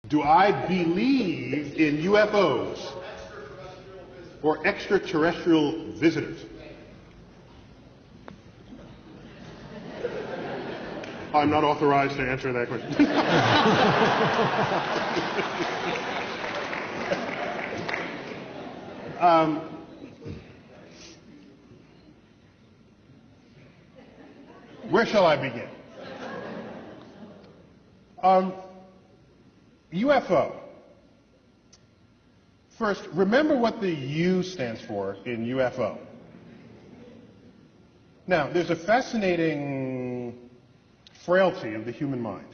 Do I believe in UFOs or extraterrestrial visitors? I'm not authorized to answer that question. Where shall I begin? UFO. First, remember what the U stands for in UFO. Now, there's a fascinating frailty of the human mind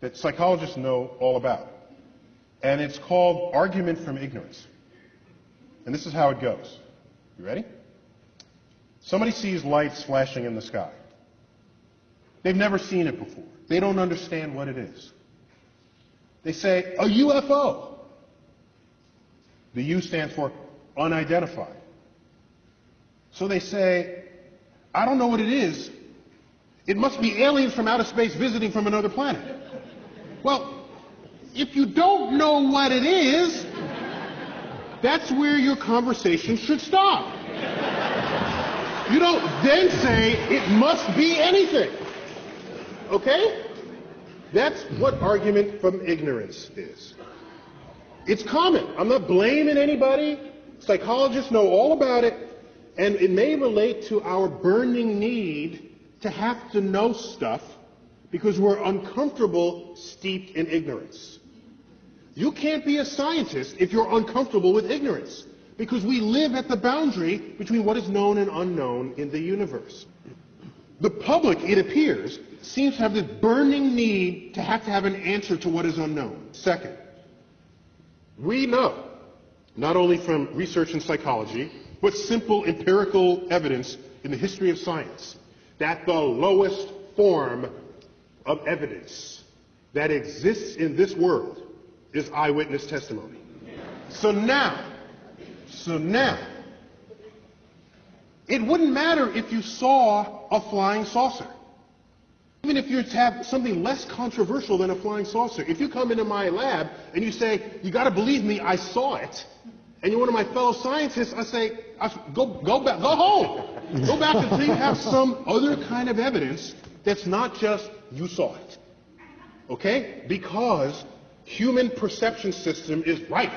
that psychologists know all about. And it's called argument from ignorance. And this is how it goes. You ready? Somebody sees lights flashing in the sky. They've never seen it before. They don't understand what it is. They say, a UFO. The U stands for unidentified. So they say, I don't know what it is. It must be aliens from outer space visiting from another planet. Well, if you don't know what it is, that's where your conversation should stop. You don't then say, it must be anything. Okay? That's what argument from ignorance is. It's common. I'm not blaming anybody. Psychologists know all about it. And it may relate to our burning need to have to know stuff because we're uncomfortable, steeped in ignorance. You can't be a scientist if you're uncomfortable with ignorance, because we live at the boundary between what is known and unknown in the universe. The public, it appears, seems to have this burning need to have an answer to what is unknown. Second, we know, not only from research in psychology, but simple empirical evidence in the history of science, that the lowest form of evidence that exists in this world is eyewitness testimony. So now, it wouldn't matter if you saw a flying saucer. Even if you have something less controversial than a flying saucer. If you come into my lab and you say, you got to believe me, I saw it, and you're one of my fellow scientists, I say, go back, go home. Go back until you have some other kind of evidence that's not just you saw it. Okay? Because human perception system is rife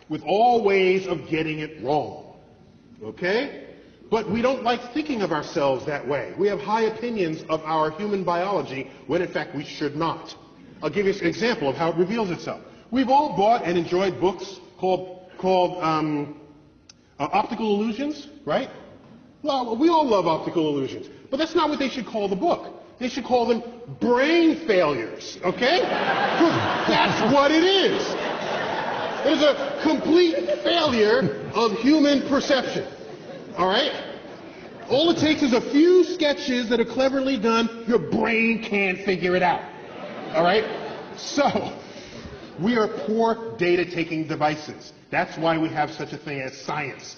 with all ways of getting it wrong. Okay? But we don't like thinking of ourselves that way. We have high opinions of our human biology when in fact we should not. I'll give you an example of how it reveals itself. We've all bought and enjoyed books called Optical Illusions, right? Well, we all love optical illusions, but that's not what they should call the book. They should call them brain failures, okay? That's what it is. It is a complete failure of human perception, all right? All it takes is a few sketches that are cleverly done. Your brain can't figure it out, all right? So, we are poor data-taking devices. That's why we have such a thing as science.